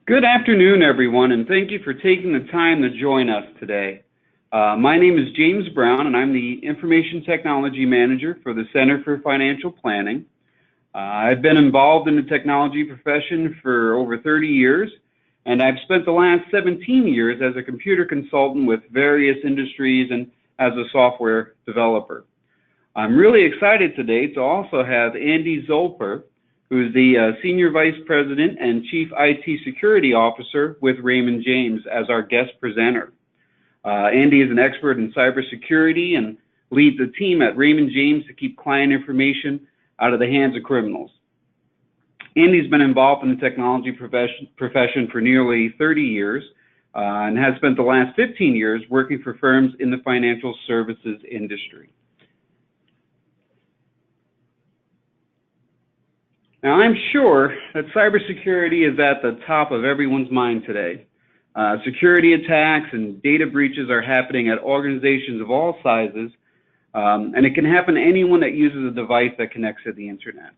Good afternoon, everyone, and thank you for taking the time to join us today. My name is James Brown, and I'm the Information Technology Manager for the Center for Financial Planning. I've been involved in the technology profession for over 30 years, and I've spent the last 17 years as a computer consultant with various industries and as a software developer. I'm really excited today to also have Andy Zolper, who's the Senior Vice President and Chief IT Security Officer with Raymond James, as our guest presenter. Andy is an expert in cybersecurity and leads a team at Raymond James to keep client information out of the hands of criminals. Andy's been involved in the technology profession for nearly 30 years and has spent the last 15 years working for firms in the financial services industry. Now, I'm sure that cybersecurity is at the top of everyone's mind today. Security attacks and data breaches are happening at organizations of all sizes, and it can happen to anyone that uses a device that connects to the internet.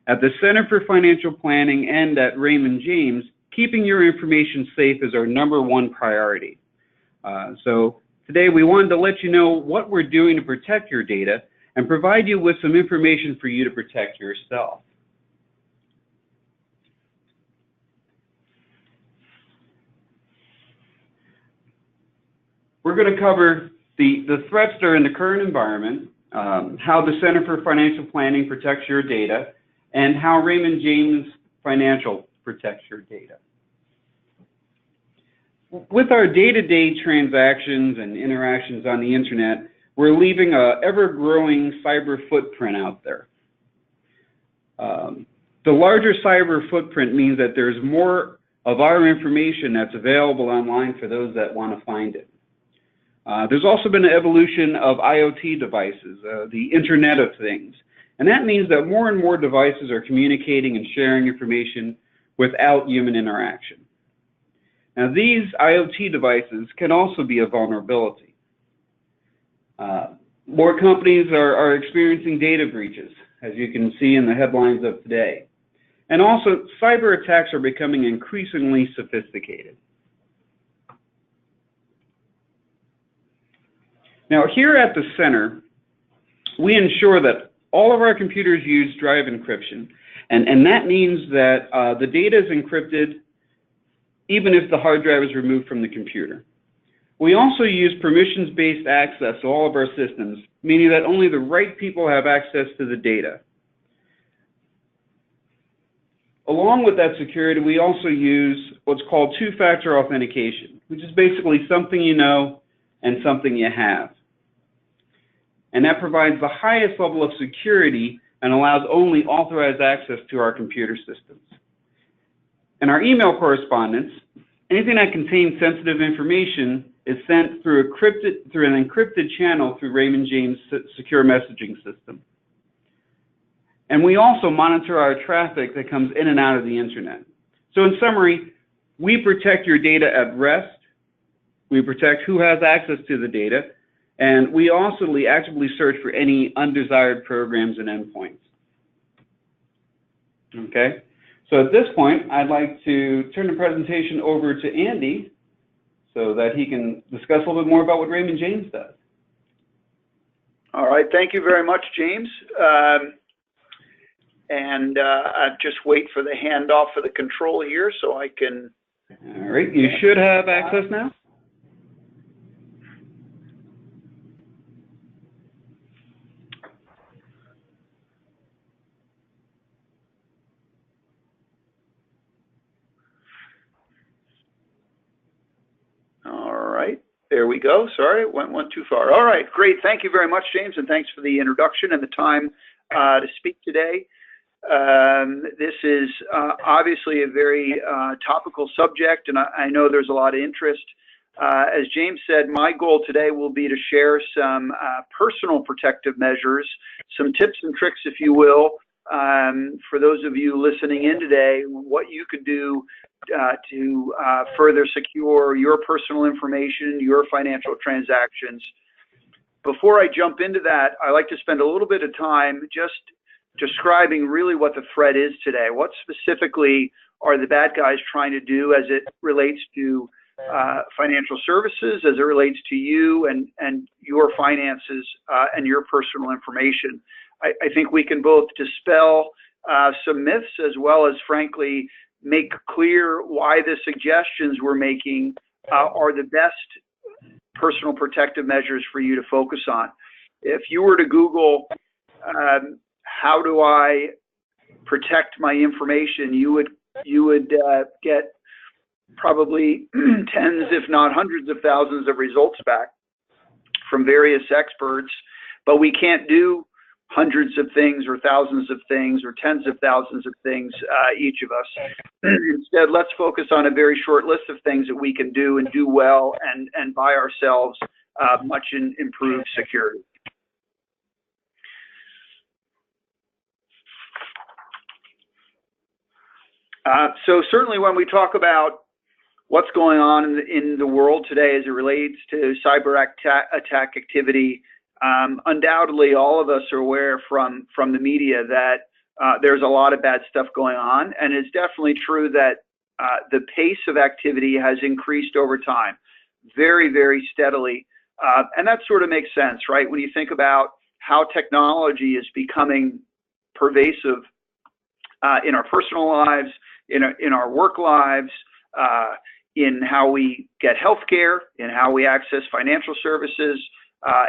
At the Center for Financial Planning and at Raymond James, keeping your information safe is our #1 priority. So today we wanted to let you know what we're doing to protect your data and provide you with some information for you to protect yourself. We're going to cover the threats that are in the current environment, how the Center for Financial Planning protects your data, and how Raymond James Financial protects your data. With our day-to-day transactions and interactions on the internet, we're leaving an ever-growing cyber footprint out there. The larger cyber footprint means that there's more of our information that's available online for those that want to find it. There's also been an evolution of IoT devices, the Internet of Things. And that means that more and more devices are communicating and sharing information without human interaction. Now, these IoT devices can also be a vulnerability. More companies are experiencing data breaches, as you can see in the headlines of today. And also, cyber attacks are becoming increasingly sophisticated. Now, here at the center, we ensure that all of our computers use drive encryption, and that means that the data is encrypted even if the hard drive is removed from the computer. We also use permissions-based access to all of our systems, meaning that only the right people have access to the data. Along with that security, we also use what's called two-factor authentication, which is basically something you know and something you have. And that provides the highest level of security and allows only authorized access to our computer systems. In our email correspondence, anything that contains sensitive information is sent through an encrypted channel through Raymond James' secure messaging system. And we also monitor our traffic that comes in and out of the internet. So in summary, we protect your data at rest, we protect who has access to the data, and we also actively search for any undesired programs and endpoints. Okay, so at this point, I'd like to turn the presentation over to Andy so that he can discuss a little bit more about what Raymond James does. All right, thank you very much, James. I'll just wait for the handoff for the control here so I can... All right, you should have access now. There we go. Sorry, it went too far. All right, great. Thank you very much, James, and thanks for the introduction and the time to speak today. This is obviously a very topical subject, and I know there's a lot of interest. As James said, my goal today will be to share some personal protective measures, some tips and tricks, if you will, for those of you listening in today, what you could do to further secure your personal information, your financial transactions. Before I jump into that, I like to spend a little bit of time just describing really what the threat is today. What specifically are the bad guys trying to do as it relates to financial services, as it relates to you and your finances and your personal information. I think we can both dispel some myths as well as, frankly, make clear why the suggestions we're making are the best personal protective measures for you to focus on. If you were to Google, how do I protect my information, you would get probably tens, if not hundreds of thousands of results back from various experts, but we can't do hundreds of things or thousands of things or tens of thousands of things, each of us. Instead, let's focus on a very short list of things that we can do and do well and by ourselves, much improved security. So certainly when we talk about what's going on in the world today as it relates to cyber attack activity, undoubtedly all of us are aware from the media that there's a lot of bad stuff going on, and it's definitely true that the pace of activity has increased over time, very, very steadily, and that sort of makes sense, right? When you think about how technology is becoming pervasive in our personal lives, in our work lives, in how we get healthcare, in how we access financial services,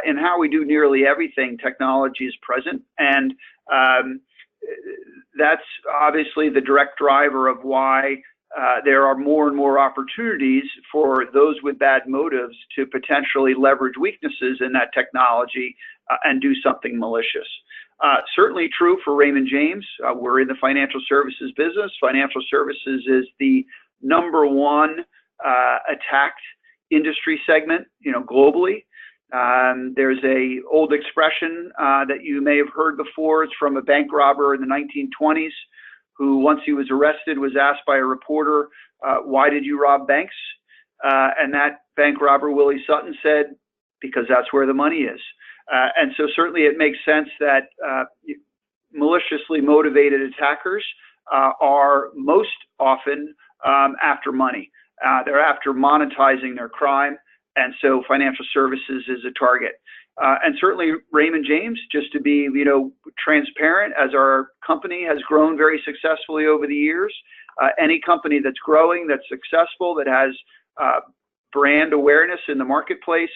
in how we do nearly everything, technology is present. And that's obviously the direct driver of why there are more and more opportunities for those with bad motives to potentially leverage weaknesses in that technology and do something malicious. Certainly true for Raymond James. We're in the financial services business. Financial services is the #1 attacked industry segment, globally. There's a old expression that you may have heard before. It's from a bank robber in the 1920s who, once he was arrested, was asked by a reporter, why did you rob banks? And that bank robber, Willie Sutton, said, because that's where the money is. And so certainly it makes sense that maliciously motivated attackers are most often after money. They're after monetizing their crime, and so financial services is a target. And certainly Raymond James, just to be transparent, as our company has grown very successfully over the years, any company that's growing, that's successful, that has brand awareness in the marketplace,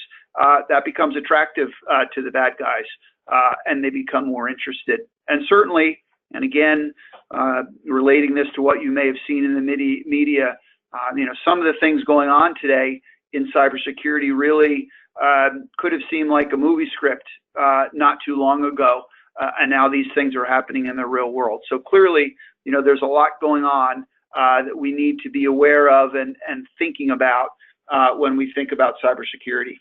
that becomes attractive to the bad guys, and they become more interested. And certainly, and again, relating this to what you may have seen in the media, some of the things going on today in cybersecurity really could have seemed like a movie script not too long ago, and now these things are happening in the real world. So clearly, there's a lot going on that we need to be aware of and thinking about when we think about cybersecurity.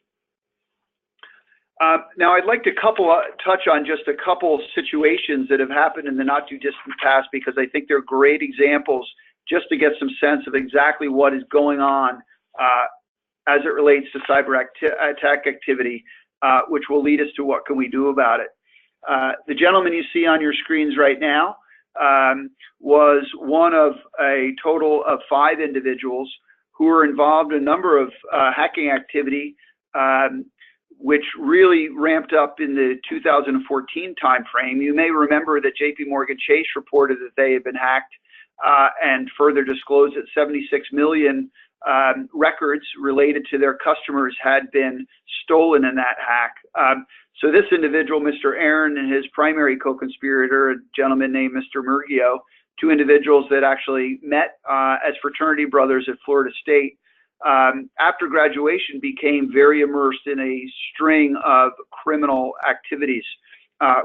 Now, I'd like to touch on just a couple situations that have happened in the not too distant past, because I think they're great examples just to get some sense of exactly what is going on as it relates to cyber attack activity, which will lead us to what can we do about it. The gentleman you see on your screens right now was one of a total of 5 individuals who were involved in a number of hacking activity, which really ramped up in the 2014 timeframe. You may remember that JPMorgan Chase reported that they had been hacked and further disclosed that 76 million records related to their customers had been stolen in that hack. So this individual, Mr. Aaron, and his primary co-conspirator, a gentleman named Mr. Murgio, 2 individuals that actually met as fraternity brothers at Florida State, after graduation became very immersed in a string of criminal activities,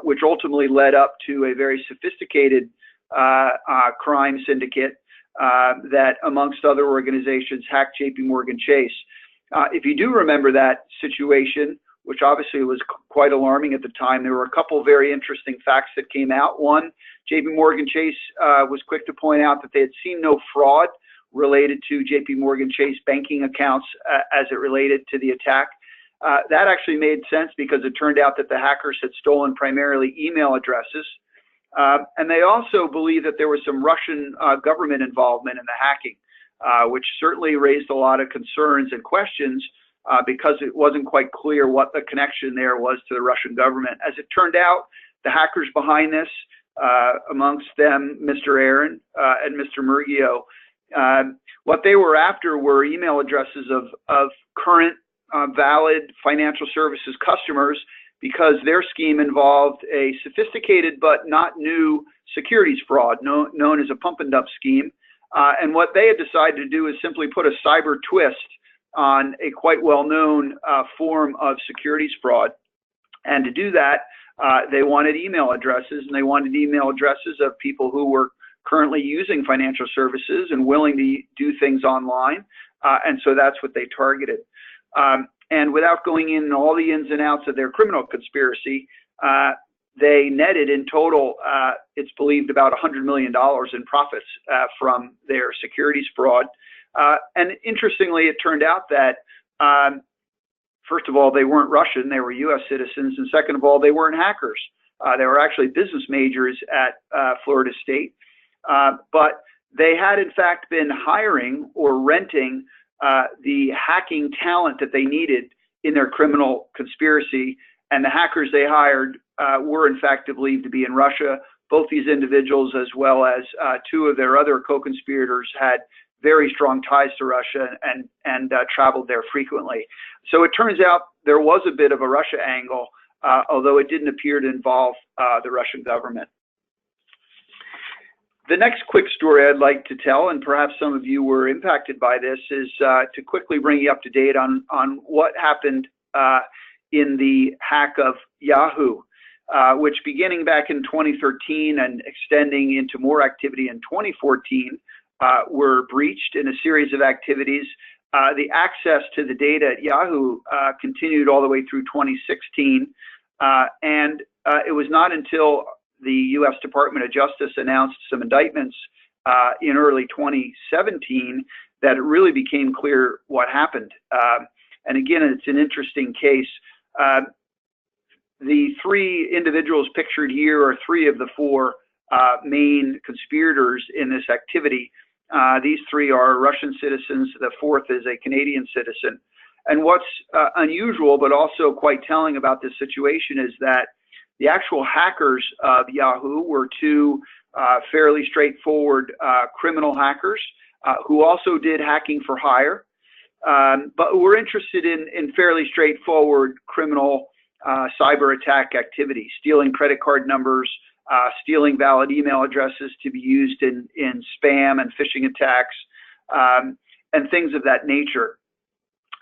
which ultimately led up to a very sophisticated crime syndicate that, amongst other organizations, hacked JPMorgan Chase. If you do remember that situation, which obviously was quite alarming at the time, there were a couple very interesting facts that came out. One, JPMorgan Chase was quick to point out that they had seen no fraud related to JPMorgan Chase banking accounts as it related to the attack. That actually made sense because it turned out that the hackers had stolen primarily email addresses, And they also believe that there was some Russian government involvement in the hacking, which certainly raised a lot of concerns and questions because it wasn't quite clear what the connection there was to the Russian government. As it turned out, the hackers behind this, amongst them Mr. Aaron and Mr. Murgio, what they were after were email addresses of current valid financial services customers, because their scheme involved a sophisticated but not new securities fraud known as a pump and dump scheme. And what they had decided to do is simply put a cyber twist on a quite well-known form of securities fraud. And to do that, they wanted email addresses, and they wanted email addresses of people who were currently using financial services and willing to do things online. And so that's what they targeted. And without going in all the ins and outs of their criminal conspiracy, they netted in total, it's believed, about $100 million in profits from their securities fraud. And interestingly, it turned out that, first of all, they weren't Russian, they were US citizens. And second of all, they weren't hackers. They were actually business majors at Florida State. But they had, in fact, been hiring or renting the hacking talent that they needed in their criminal conspiracy. And the hackers they hired were, in fact, believed to be in Russia. Both these individuals, as well as two of their other co-conspirators, had very strong ties to Russia and traveled there frequently. So it turns out there was a bit of a Russia angle, although it didn't appear to involve the Russian government. The next quick story I'd like to tell, and perhaps some of you were impacted by this, is to quickly bring you up to date on what happened in the hack of Yahoo, which beginning back in 2013 and extending into more activity in 2014, were breached in a series of activities. The access to the data at Yahoo continued all the way through 2016, and it was not until the U.S. Department of Justice announced some indictments in early 2017 that it really became clear what happened. And again, it's an interesting case. The three individuals pictured here are three of the four main conspirators in this activity. These three are Russian citizens. The fourth is a Canadian citizen. And what's unusual but also quite telling about this situation is that the actual hackers of Yahoo were two fairly straightforward criminal hackers who also did hacking for hire, but were interested in fairly straightforward criminal cyber attack activity, stealing credit card numbers, stealing valid email addresses to be used in spam and phishing attacks, and things of that nature.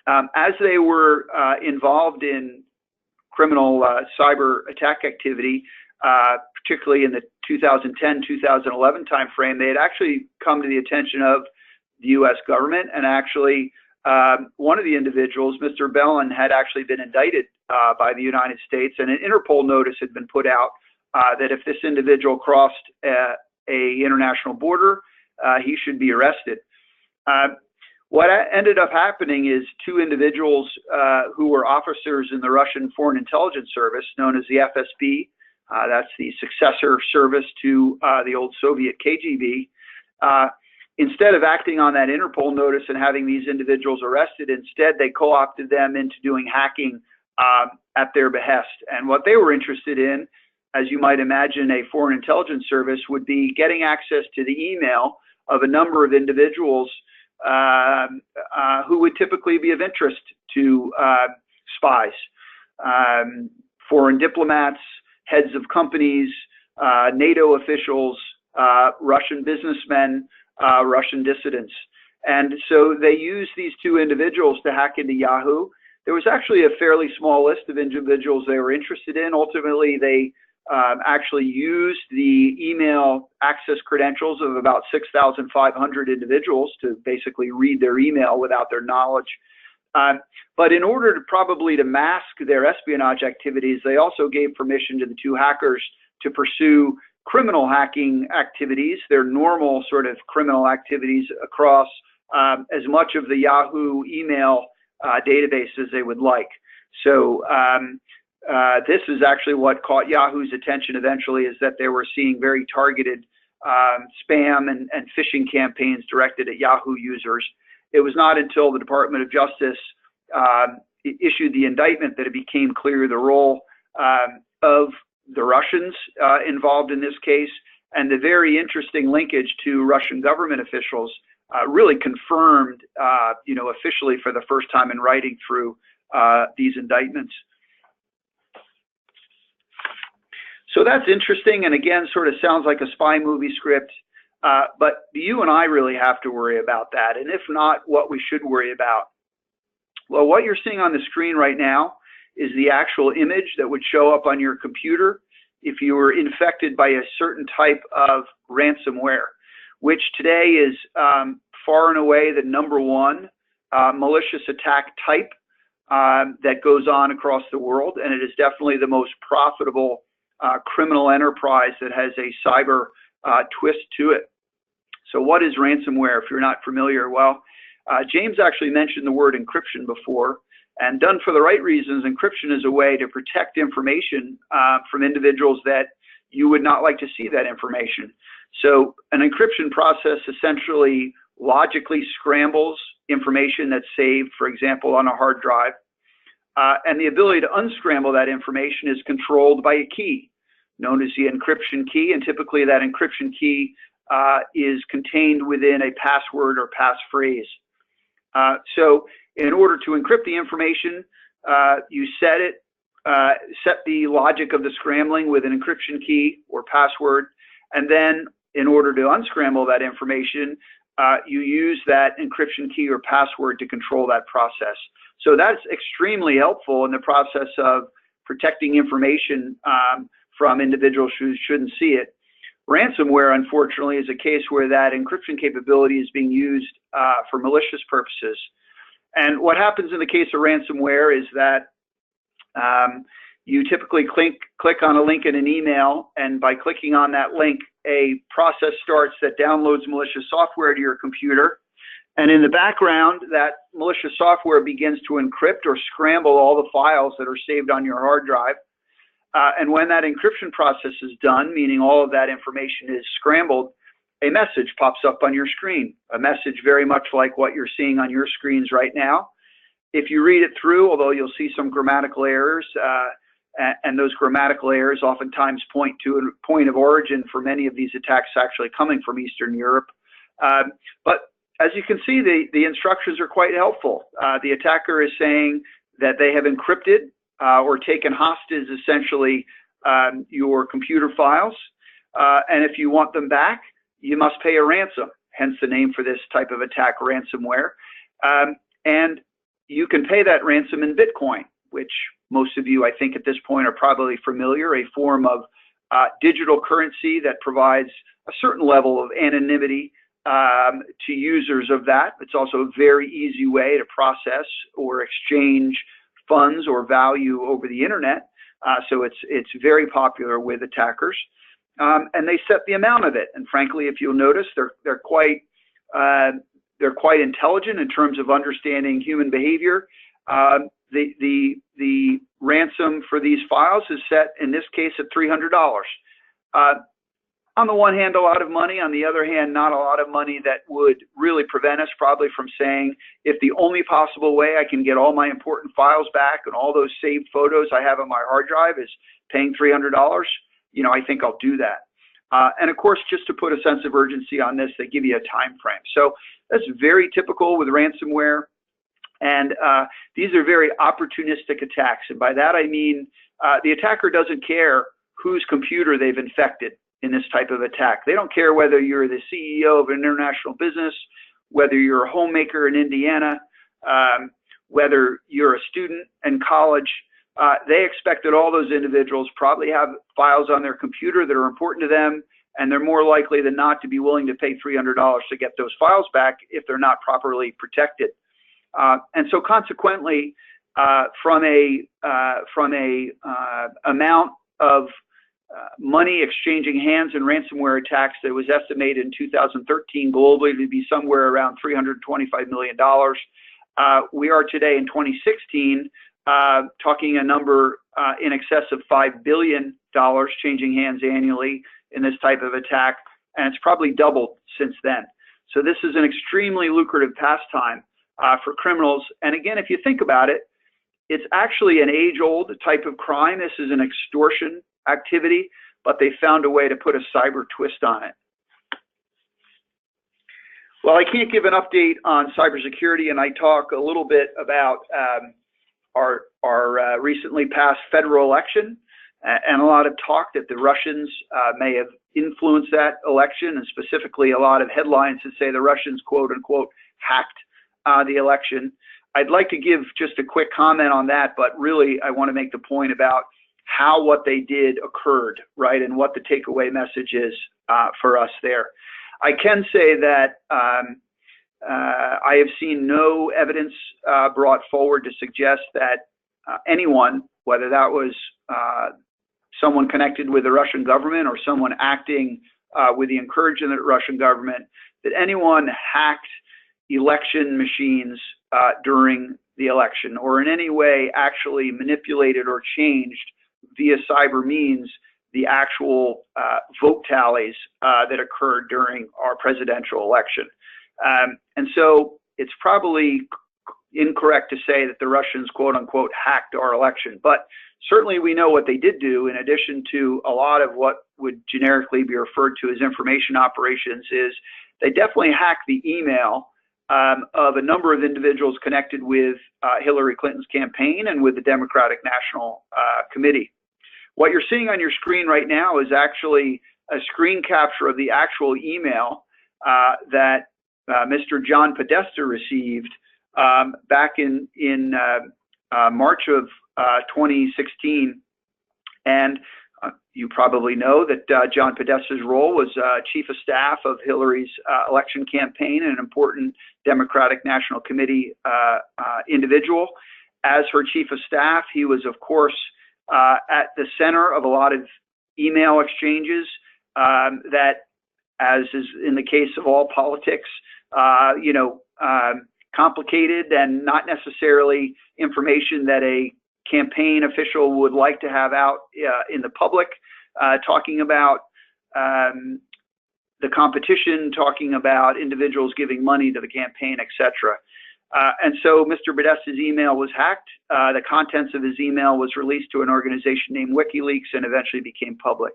As they were involved in criminal cyber attack activity, particularly in the 2010-2011 timeframe, they had actually come to the attention of the U.S. government, and actually one of the individuals, Mr. Bellin, had actually been indicted by the United States, and an Interpol notice had been put out that if this individual crossed a international border, he should be arrested. What ended up happening is two individuals who were officers in the Russian Foreign Intelligence Service, known as the FSB, that's the successor service to the old Soviet KGB, instead of acting on that Interpol notice and having these individuals arrested, instead they co-opted them into doing hacking at their behest. And what they were interested in, as you might imagine, a foreign intelligence service would be getting access to the email of a number of individuals who would typically be of interest to spies, foreign diplomats, heads of companies, NATO officials, Russian businessmen, Russian dissidents. And so they used these two individuals to hack into Yahoo. There was actually a fairly small list of individuals they were interested in. Ultimately, they actually used the email access credentials of about 6,500 individuals to basically read their email without their knowledge. But in order to probably to mask their espionage activities, they also gave permission to the two hackers to pursue criminal hacking activities, their normal sort of criminal activities across as much of the Yahoo email database as they would like. So this is actually what caught Yahoo's attention eventually, is that they were seeing very targeted spam and phishing campaigns directed at Yahoo users. It was not until the Department of Justice issued the indictment that it became clear the role of the Russians involved in this case, and the very interesting linkage to Russian government officials really confirmed, officially for the first time in writing through these indictments. So that's interesting, and again, sort of sounds like a spy movie script, but you and I really have to worry about that, and if not, what we should worry about. Well, what you're seeing on the screen right now is the actual image that would show up on your computer if you were infected by a certain type of ransomware, which today is far and away the #1 malicious attack type that goes on across the world, and it is definitely the most profitable criminal enterprise that has a cyber twist to it. So what is ransomware, if you're not familiar? Well, James actually mentioned the word encryption before, and done for the right reasons, encryption is a way to protect information from individuals that you would not like to see that information. So an encryption process essentially logically scrambles information that's saved, for example, on a hard drive. And the ability to unscramble that information is controlled by a key known as the encryption key, and typically that encryption key is contained within a password or passphrase. So in order to encrypt the information, you set the logic of the scrambling with an encryption key or password, and then in order to unscramble that information, you use that encryption key or password to control that process. So that's extremely helpful in the process of protecting information from individuals who shouldn't see it. Ransomware, unfortunately, is a case where that encryption capability is being used for malicious purposes. And what happens in the case of ransomware is that you typically click on a link in an email, and by clicking on that link, a process starts that downloads malicious software to your computer. And in the background, that malicious software begins to encrypt or scramble all the files that are saved on your hard drive. And when that encryption process is done, meaning all of that information is scrambled, a message pops up on your screen, a message very much like what you're seeing on your screens right now. If you read it through, although you'll see some grammatical errors, and those grammatical errors oftentimes point to a point of origin for many of these attacks actually coming from Eastern Europe. But as you can see, the instructions are quite helpful. The attacker is saying that they have encrypted or taken hostage, essentially, your computer files. And if you want them back, you must pay a ransom, hence the name for this type of attack, ransomware. And you can pay that ransom in Bitcoin, which most of you, I think, at this point are probably familiar, a form of digital currency that provides a certain level of anonymity to users of that. It's also a very easy way to process or exchange funds or value over the internet. So it's very popular with attackers. And they set the amount of it. And frankly, if you'll notice, they're quite intelligent in terms of understanding human behavior. The ransom for these files is set, in this case, at $300. On the one hand, a lot of money. On the other hand, not a lot of money that would really prevent us probably from saying, if the only possible way I can get all my important files back and all those saved photos I have on my hard drive is paying $300, I think I'll do that. And of course, just to put a sense of urgency on this, they give you a time frame. So that's very typical with ransomware. And these are very opportunistic attacks. And by that, I mean the attacker doesn't care whose computer they've infected in this type of attack. They don't care whether you're the CEO of an international business, whether you're a homemaker in Indiana, whether you're a student in college. They expect that all those individuals probably have files on their computer that are important to them, and they're more likely than not to be willing to pay $300 to get those files back if they're not properly protected. And so consequently, from a amount of money exchanging hands in ransomware attacks that was estimated in 2013 globally to be somewhere around $325 million. We are today in 2016 talking a number in excess of $5 billion changing hands annually in this type of attack, and it's probably doubled since then. So this is an extremely lucrative pastime for criminals. And again, if you think about it, it's actually an age-old type of crime. This is an extortion activity, but they found a way to put a cyber twist on it. Well, I can't give an update on cybersecurity, and I talk a little bit about our recently passed federal election, and a lot of talk that the Russians may have influenced that election, and specifically a lot of headlines that say the Russians, quote unquote, hacked the election. I'd like to give just a quick comment on that, but really I want to make the point about how what they did occurred, right, and what the takeaway message is for us there. I can say that I have seen no evidence brought forward to suggest that anyone, whether that was someone connected with the Russian government or someone acting with the encouragement of the Russian government, that anyone hacked election machines during the election or in any way actually manipulated or changed via cyber means the actual vote tallies that occurred during our presidential election. And so it's probably incorrect to say that the Russians, quote unquote, hacked our election. But certainly we know what they did do, in addition to a lot of what would generically be referred to as information operations, is they definitely hacked the email of a number of individuals connected with Hillary Clinton's campaign and with the Democratic National Committee. What you're seeing on your screen right now is actually a screen capture of the actual email that Mr. John Podesta received back in March of 2016. And you probably know that John Podesta's role was Chief of Staff of Hillary's election campaign, and an important Democratic National Committee individual. As her Chief of Staff, he was, of course, at the center of a lot of email exchanges that, as is in the case of all politics, complicated and not necessarily information that a campaign official would like to have out in the public, talking about the competition, talking about individuals giving money to the campaign, etc. And so Mr. Podesta's email was hacked. The contents of his email was released to an organization named WikiLeaks and eventually became public.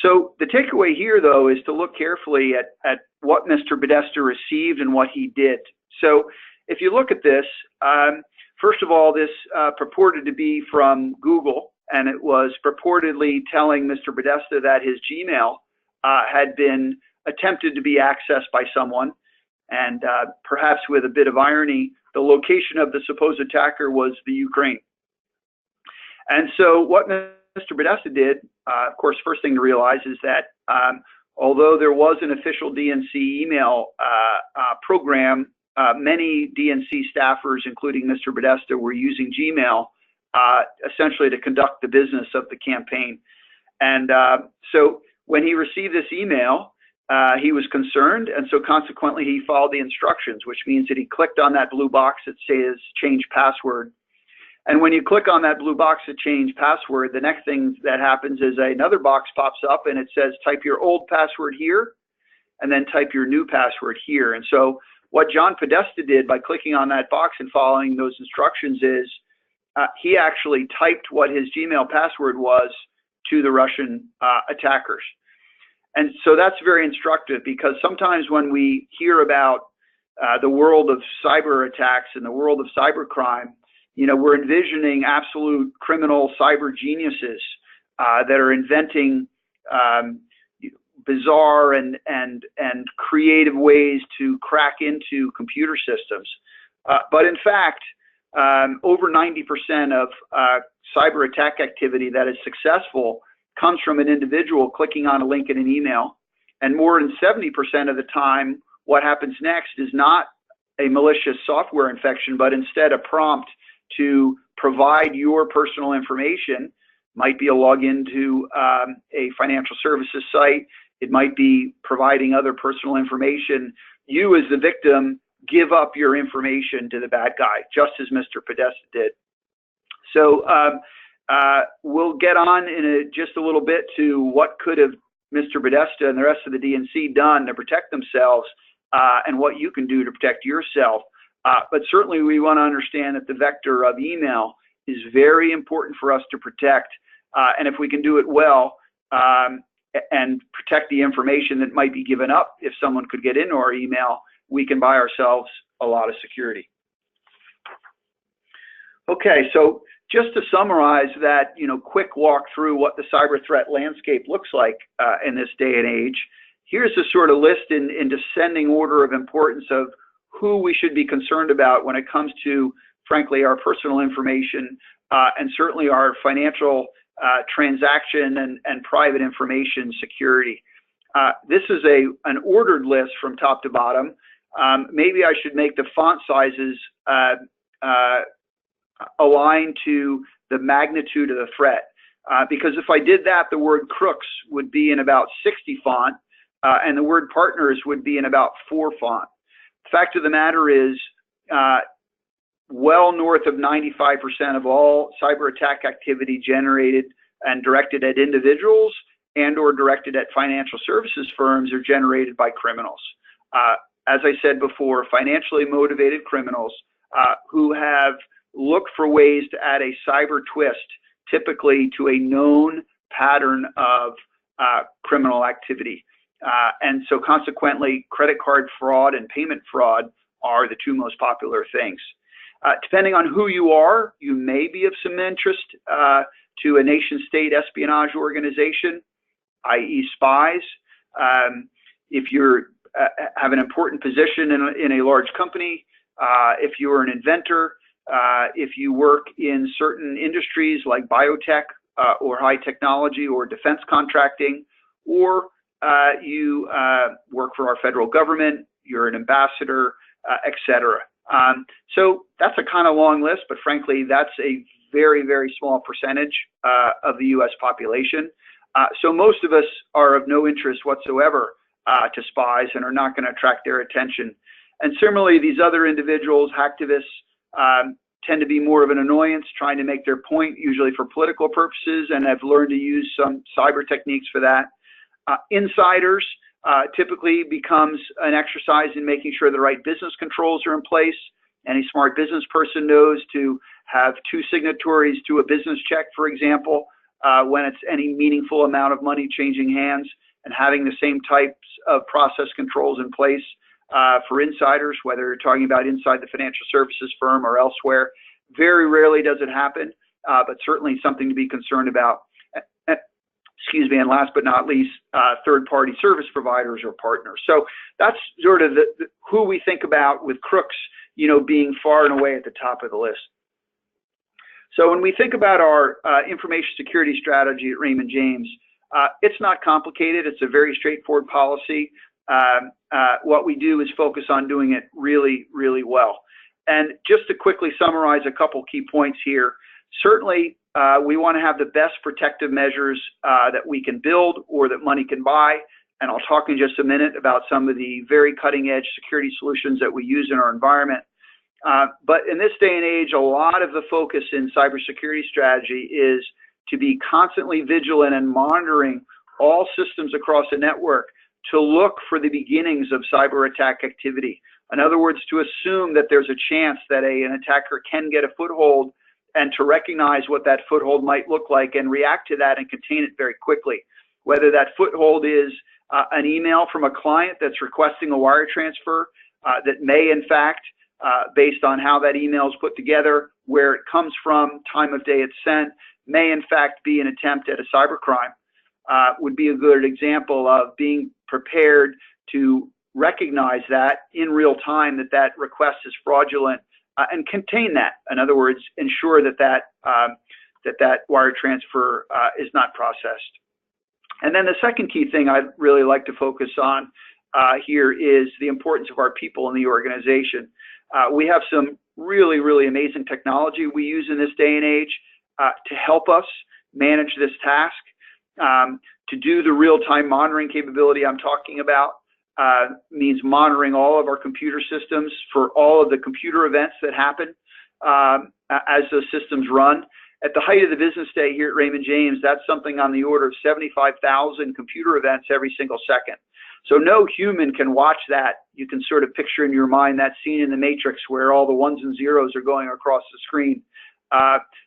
So the takeaway here, though, is to look carefully at what Mr. Podesta received and what he did. So if you look at this, first of all, this purported to be from Google, and it was purportedly telling Mr. Podesta that his Gmail had been attempted to be accessed by someone. And perhaps with a bit of irony, the location of the supposed attacker was the Ukraine. And so what Mr. Podesta did, of course, first thing to realize is that although there was an official DNC email program, many DNC staffers, including Mr. Podesta, were using Gmail essentially to conduct the business of the campaign. And so when he received this email, he was concerned, and so consequently he followed the instructions, which means that he clicked on that blue box that says change password. And when you click on that blue box to change password, the next thing that happens is another box pops up and it says type your old password here and then type your new password here. And so what John Podesta did by clicking on that box and following those instructions is he actually typed what his Gmail password was to the Russian attackers. And so that's very instructive, because sometimes when we hear about the world of cyber attacks and the world of cybercrime, we're envisioning absolute criminal cyber geniuses that are inventing bizarre and creative ways to crack into computer systems. But in fact, over 90% of cyber attack activity that is successful comes from an individual clicking on a link in an email. And more than 70% of the time, what happens next is not a malicious software infection, but instead a prompt to provide your personal information. Might be a login to a financial services site. It might be providing other personal information. You, as the victim, give up your information to the bad guy, just as Mr. Podesta did. So we'll get on in just a little bit to what could have Mr. Podesta and the rest of the DNC done to protect themselves, and what you can do to protect yourself. But certainly we want to understand that the vector of email is very important for us to protect. And if we can do it well, and protect the information that might be given up if someone could get into our email, we can buy ourselves a lot of security. Okay, so just to summarize that, quick walk through what the cyber threat landscape looks like in this day and age, here's a sort of list in descending order of importance of who we should be concerned about when it comes to, frankly, our personal information and certainly our financial transaction and private information security. This is an ordered list from top to bottom. Maybe I should make the font sizes align to the magnitude of the threat. Because if I did that, the word crooks would be in about 60 font, and the word partners would be in about 4 font. The fact of the matter is, well north of 95% of all cyber attack activity generated and directed at individuals and or directed at financial services firms are generated by criminals. As I said before, financially motivated criminals who have looked for ways to add a cyber twist, typically to a known pattern of criminal activity. And so consequently, credit card fraud and payment fraud are the 2 most popular things. Depending on who you are, you may be of some interest to a nation-state espionage organization, i.e. spies. If you have an important position in a large company, if you're an inventor, if you work in certain industries like biotech or high technology or defense contracting, or you work for our federal government, you're an ambassador, etc. So that's a kind of long list, but frankly, that's a very, very small percentage of the U.S. population. So most of us are of no interest whatsoever to spies and are not going to attract their attention. And similarly, these other individuals, hacktivists, tend to be more of an annoyance, trying to make their point, usually for political purposes, and have learned to use some cyber techniques for that. Insiders typically becomes an exercise in making sure the right business controls are in place. Any smart business person knows to have 2 signatories to a business check, for example, when it's any meaningful amount of money changing hands, and having the same types of process controls in place for insiders, whether you're talking about inside the financial services firm or elsewhere. Very rarely does it happen, but certainly something to be concerned about. Excuse me, and last but not least, third-party service providers or partners. So that's sort of who we think about with crooks, being far and away at the top of the list. So when we think about our information security strategy at Raymond James, it's not complicated. It's a very straightforward policy. What we do is focus on doing it really, really well. And just to quickly summarize a couple key points here, certainly we want to have the best protective measures that we can build or that money can buy. And I'll talk in just a minute about some of the very cutting edge security solutions that we use in our environment. But in this day and age, a lot of the focus in cybersecurity strategy is to be constantly vigilant and monitoring all systems across a network to look for the beginnings of cyber attack activity. In other words, to assume that there's a chance that an attacker can get a foothold, and to recognize what that foothold might look like and react to that and contain it very quickly. Whether that foothold is an email from a client that's requesting a wire transfer that may in fact, based on how that email is put together, where it comes from, time of day it's sent, may in fact be an attempt at a cybercrime, would be a good example of being prepared to recognize that in real time that request is fraudulent and contain that. In other words, ensure that wire transfer is not processed. And then the second key thing I'd really like to focus on here is the importance of our people in the organization. We have some really, really amazing technology we use in this day and age to help us manage this task. To do the real-time monitoring capability I'm talking about means monitoring all of our computer systems for all of the computer events that happen. as those systems run. At the height of the business day here at Raymond James, that's something on the order of 75,000 computer events every single second. So no human can watch that. You can sort of picture in your mind that scene in the Matrix where all the ones and zeros are going across the screen.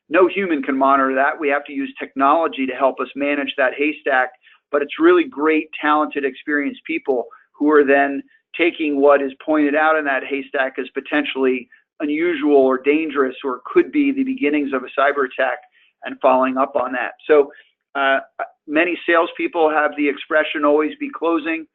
No human can monitor that. We have to use technology to help us manage that haystack, but it's really great, talented, experienced people who are then taking what is pointed out in that haystack as potentially unusual or dangerous or could be the beginnings of a cyber attack and following up on that. So many salespeople have the expression always be closing.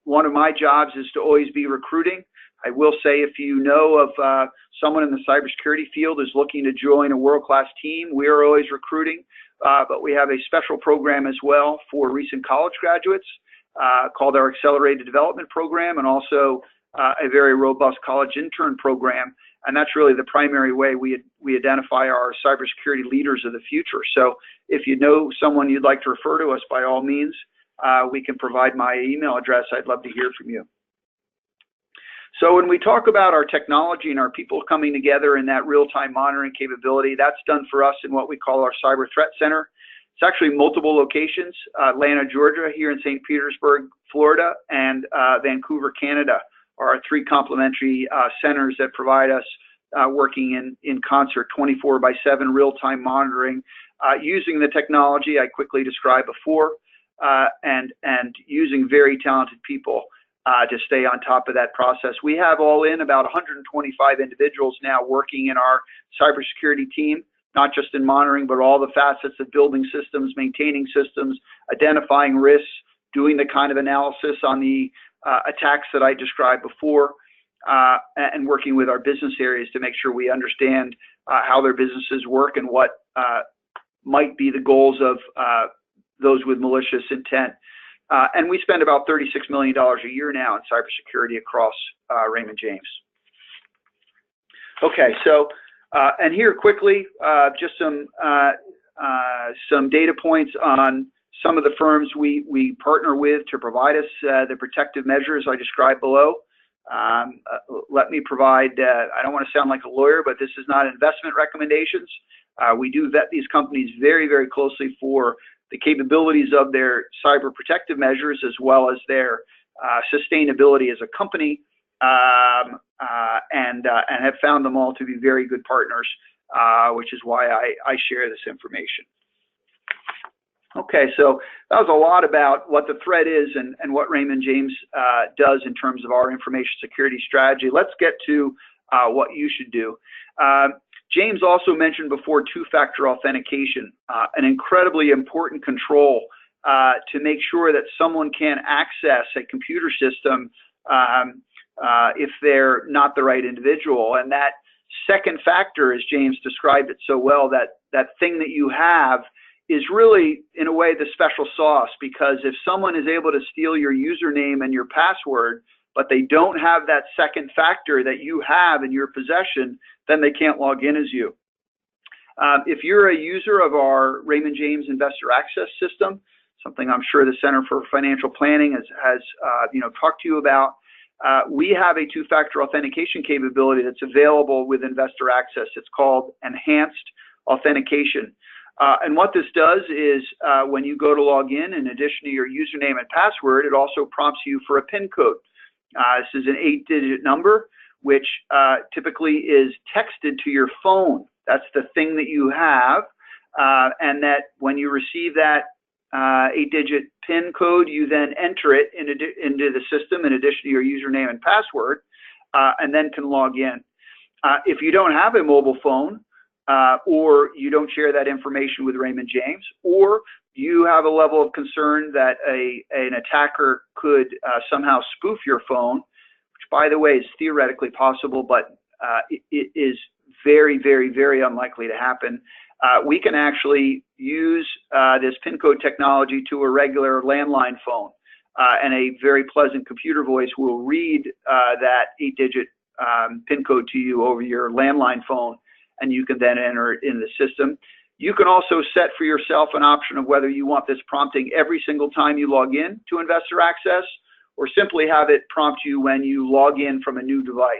One of my jobs is to always be recruiting. I will say if you know of someone in the cybersecurity field is looking to join a world-class team, we are always recruiting, but we have a special program as well for recent college graduates called our Accelerated Development Program, and also a very robust college intern program. And that's really the primary way we identify our cybersecurity leaders of the future. So if you know someone you'd like to refer to us, by all means, we can provide my email address. I'd love to hear from you. So when we talk about our technology and our people coming together in that real-time monitoring capability, that's done for us in what we call our Cyber Threat Center. It's actually multiple locations, Atlanta, Georgia, here in St. Petersburg, Florida, and Vancouver, Canada, are our three complementary centers that provide us working in concert 24/7 real-time monitoring using the technology I quickly described before and using very talented people to stay on top of that process. We have all in about 125 individuals now working in our cybersecurity team, not just in monitoring, but all the facets of building systems, maintaining systems, identifying risks, doing the kind of analysis on the attacks that I described before, and working with our business areas to make sure we understand how their businesses work and what might be the goals of those with malicious intent. And we spend about $36 million a year now in cybersecurity across Raymond James. Okay, so and here quickly, just some data points on some of the firms we partner with to provide us the protective measures I described below. Let me provide, I don't want to sound like a lawyer, but this is not investment recommendations. We do vet these companies very, very closely for the capabilities of their cyber protective measures as well as their sustainability as a company, and have found them all to be very good partners, which is why I share this information. Okay, so that was a lot about what the threat is and what Raymond James does in terms of our information security strategy. Let's get to what you should do. James also mentioned before two-factor authentication, an incredibly important control to make sure that someone can access a computer system if they're not the right individual. And that second factor, as James described it so well, that thing that you have is really, in a way, the special sauce, because if someone is able to steal your username and your password, but they don't have that second factor that you have in your possession, then they can't log in as you. If you're a user of our Raymond James Investor Access System, something I'm sure the Center for Financial Planning has talked to you about, we have a two-factor authentication capability that's available with Investor Access. It's called Enhanced Authentication. And what this does is when you go to log in addition to your username and password, it also prompts you for a PIN code. This is an 8-digit number, which typically is texted to your phone. That's the thing that you have, and that when you receive that 8-digit PIN code, you then enter it into the system in addition to your username and password, and then can log in. If you don't have a mobile phone, or you don't share that information with Raymond James, or you have a level of concern that an attacker could somehow spoof your phone, which, by the way, is theoretically possible, but it is very, very, very unlikely to happen. We can actually use this PIN code technology to a regular landline phone, and a very pleasant computer voice will read that 8-digit PIN code to you over your landline phone, and you can then enter it in the system. You can also set for yourself an option of whether you want this prompting every single time you log in to Investor Access, or simply have it prompt you when you log in from a new device.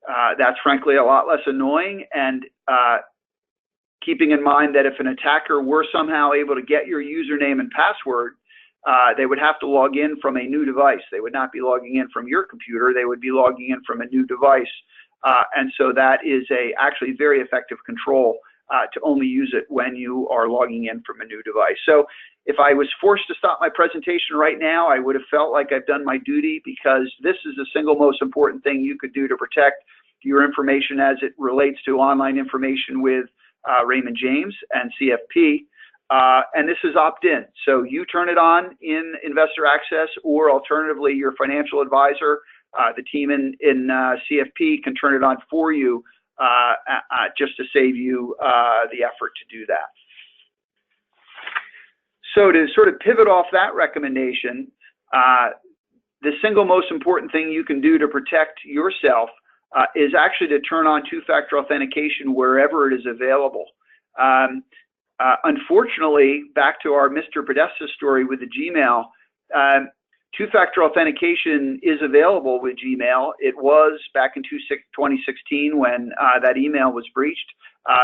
That's frankly a lot less annoying, and keeping in mind that if an attacker were somehow able to get your username and password, they would have to log in from a new device. They would not be logging in from your computer. They would be logging in from a new device. And so that is actually very effective control to only use it when you are logging in from a new device. So if I was forced to stop my presentation right now, I would have felt like I've done my duty, because this is the single most important thing you could do to protect your information as it relates to online information with Raymond James and CFP. And this is opt-in. So you turn it on in Investor Access, or alternatively, your financial advisor, the team in CFP can turn it on for you, just to save you the effort to do that. So to sort of pivot off that recommendation, the single most important thing you can do to protect yourself is actually to turn on two-factor authentication wherever it is available. Unfortunately, back to our Mr. Podesta story with the Gmail, two-factor authentication is available with Gmail. It was back in 2016 when that email was breached.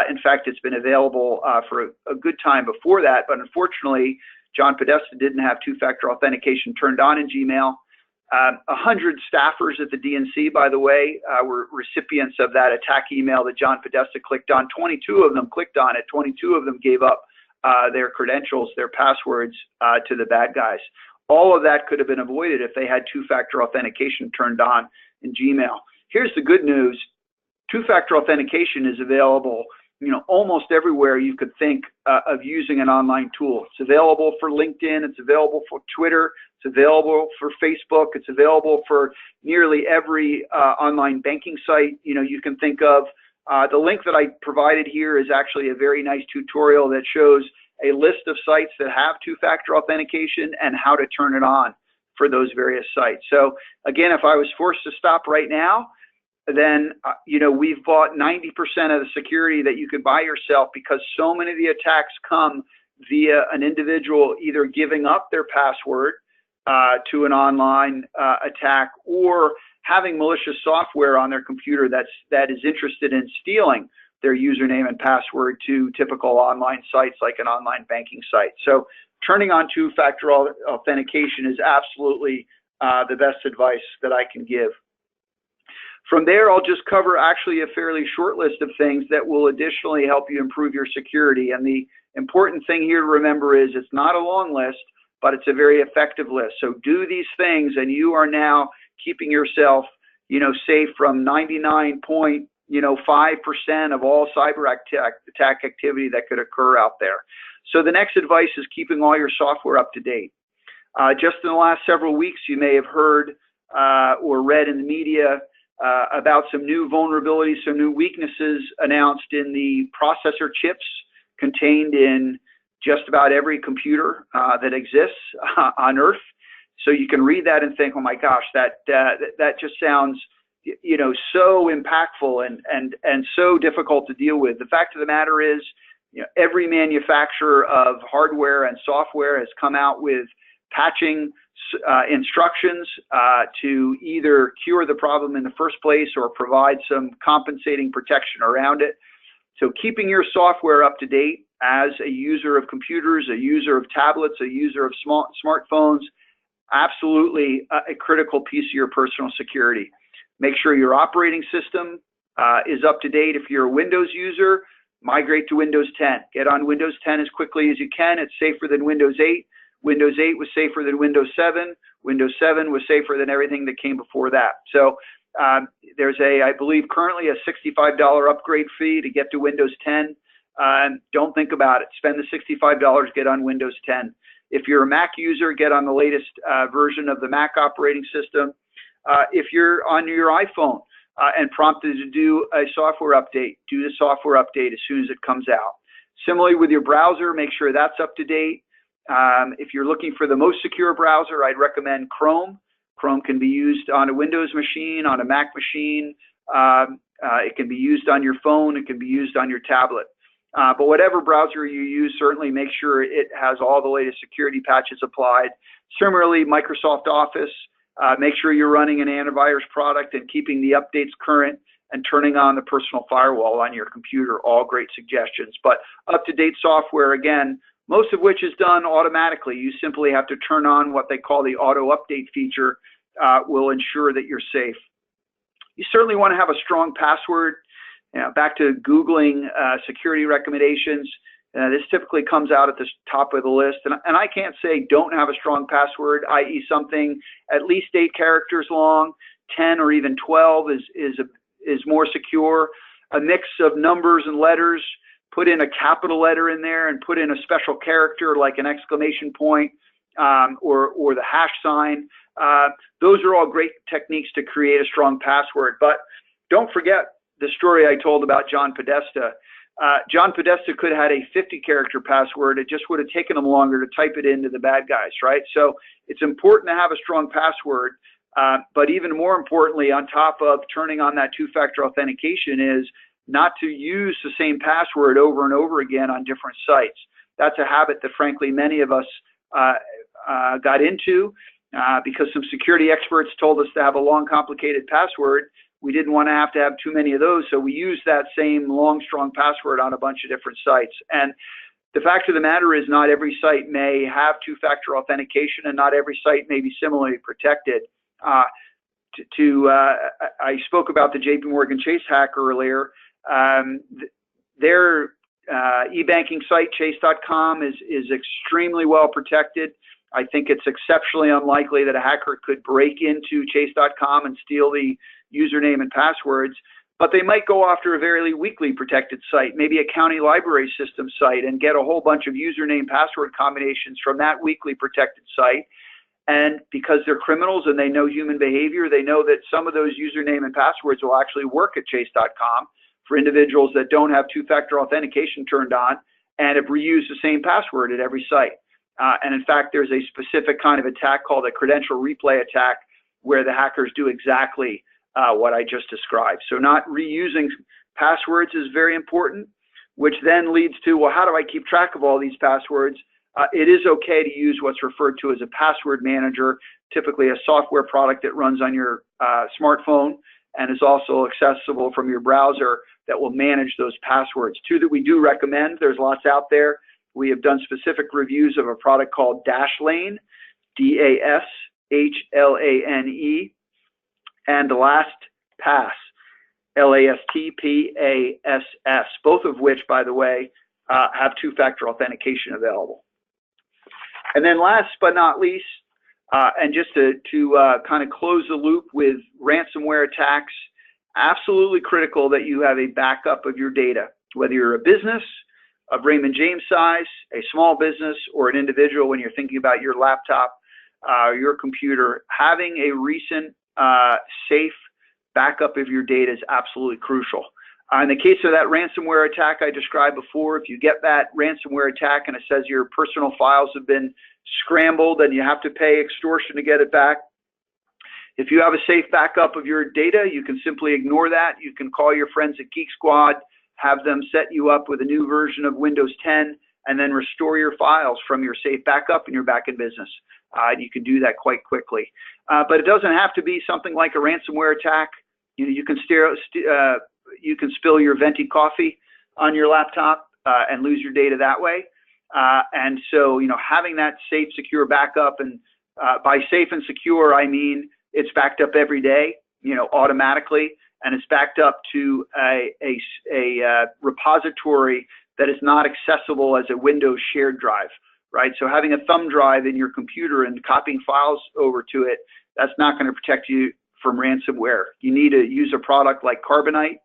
In fact, it's been available for a good time before that, but unfortunately, John Podesta didn't have two-factor authentication turned on in Gmail. 100 staffers at the DNC, by the way, were recipients of that attack email that John Podesta clicked on. 22 of them clicked on it. 22 of them gave up their credentials, their passwords to the bad guys. All of that could have been avoided if they had two-factor authentication turned on in Gmail. Here's the good news. Two-factor authentication is available, almost everywhere you could think of using an online tool. It's available for LinkedIn. It's available for Twitter. It's available for Facebook. It's available for nearly every online banking site you can think of. The link that I provided here is actually a very nice tutorial that shows a list of sites that have two-factor authentication and how to turn it on for those various sites. So again, if I was forced to stop right now, then we've bought 90% of the security that you could buy yourself, because so many of the attacks come via an individual either giving up their password to an online attack, or having malicious software on their computer that is interested in stealing their username and password to typical online sites like an online banking site. So turning on two-factor authentication is absolutely the best advice that I can give. From there, I'll just cover actually a fairly short list of things that will additionally help you improve your security. And the important thing here to remember is it's not a long list, but it's a very effective list. So do these things and you are now keeping yourself, safe from 99.5% of all cyber attack activity that could occur out there. So the next advice is keeping all your software up to date. Just in the last several weeks, you may have heard or read in the media about some new vulnerabilities, some new weaknesses announced in the processor chips contained in just about every computer that exists on Earth. So you can read that and think, oh my gosh, that just sounds, so impactful and so difficult to deal with. The fact of the matter is, every manufacturer of hardware and software has come out with patching instructions to either cure the problem in the first place or provide some compensating protection around it. So keeping your software up to date as a user of computers, a user of tablets, a user of smartphones, absolutely a critical piece of your personal security. Make sure your operating system is up to date. If you're a Windows user, migrate to Windows 10. Get on Windows 10 as quickly as you can. It's safer than Windows 8. Windows 8 was safer than Windows 7. Windows 7 was safer than everything that came before that. So there's I believe currently a $65 upgrade fee to get to Windows 10. Don't think about it. Spend the $65, get on Windows 10. If you're a Mac user, get on the latest version of the Mac operating system. If you're on your iPhone and prompted to do a software update, do the software update as soon as it comes out. Similarly with your browser, make sure that's up to date. If you're looking for the most secure browser, I'd recommend Chrome. Chrome can be used on a Windows machine, on a Mac machine. It can be used on your phone. It can be used on your tablet. But whatever browser you use, certainly make sure it has all the latest security patches applied. Similarly, Microsoft Office, make sure you're running an antivirus product and keeping the updates current and turning on the personal firewall on your computer. All great suggestions. But up-to-date software, again, most of which is done automatically. You simply have to turn on what they call the auto update feature, will ensure that you're safe. You certainly want to have a strong password. Back to Googling security recommendations. This typically comes out at the top of the list. And I can't say don't have a strong password, i.e. something at least 8 characters long, 10 or even 12 is more secure. A mix of numbers and letters, put in a capital letter in there and put in a special character like an exclamation point or the hash sign. Those are all great techniques to create a strong password. But don't forget the story I told about John Podesta. John Podesta could have had a 50-character password. It just would have taken him longer to type it into the bad guys, right? So it's important to have a strong password. But even more importantly, on top of turning on that two-factor authentication, is not to use the same password over and over again on different sites. That's a habit that, frankly, many of us got into because some security experts told us to have a long, complicated password. We didn't want to have too many of those, so we used that same long, strong password on a bunch of different sites. And the fact of the matter is, not every site may have two-factor authentication, and not every site may be similarly protected. I spoke about the JPMorgan Chase hack earlier. Their e-banking site, chase.com, is extremely well protected. I think it's exceptionally unlikely that a hacker could break into chase.com and steal the username and passwords, but they might go after a very weakly protected site, maybe a county library system site, and get a whole bunch of username password combinations from that weakly protected site. And because they're criminals and they know human behavior, they know that some of those username and passwords will actually work at chase.com for individuals that don't have two-factor authentication turned on and have reused the same password at every site. And in fact, there's a specific kind of attack called a credential replay attack where the hackers do exactly what I just described. So not reusing passwords is very important, which then leads to, well, how do I keep track of all these passwords? It is okay to use what's referred to as a password manager, typically a software product that runs on your smartphone and is also accessible from your browser that will manage those passwords. Two that we do recommend, there's lots out there. We have done specific reviews of a product called Dashlane, D-A-S-H-L-A-N-E, and LastPass, L-A-S-T-P-A-S-S, both of which, by the way, have two-factor authentication available. And then last but not least, and just to kind of close the loop with ransomware attacks, absolutely critical that you have a backup of your data, whether you're a business of Raymond James size, a small business, or an individual when you're thinking about your laptop, your computer. Having a recent safe backup of your data is absolutely crucial. In the case of that ransomware attack I described before, if you get that ransomware attack and it says your personal files have been scrambled and you have to pay extortion to get it back, if you have a safe backup of your data, you can simply ignore that. You can call your friends at Geek Squad, have them set you up with a new version of Windows 10, and then restore your files from your safe backup and you're back in business. You can do that quite quickly. But it doesn't have to be something like a ransomware attack. You can spill your venti coffee on your laptop and lose your data that way. And so, having that safe, secure backup, and by safe and secure, I mean it's backed up every day, automatically, and it's backed up to a repository that is not accessible as a Windows shared drive, right? So having a thumb drive in your computer and copying files over to it, that's not going to protect you from ransomware. You need to use a product like Carbonite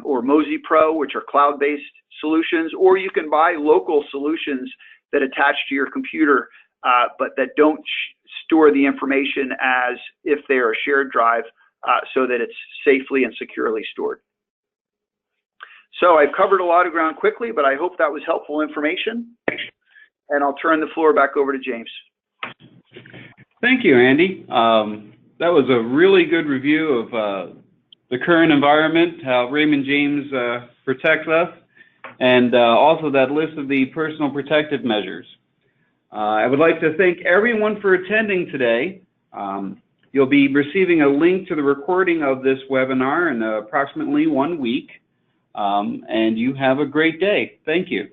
or Mozy Pro, which are cloud-based solutions, or you can buy local solutions that attach to your computer, but that don't store the information as if they are a shared drive, so that it's safely and securely stored. So I've covered a lot of ground quickly, but I hope that was helpful information. And I'll turn the floor back over to James. Thank you, Andy. That was a really good review of the current environment, how Raymond James protects us, and also that list of the personal protective measures. I would like to thank everyone for attending today. You'll be receiving a link to the recording of this webinar in approximately 1 week. And you have a great day. Thank you.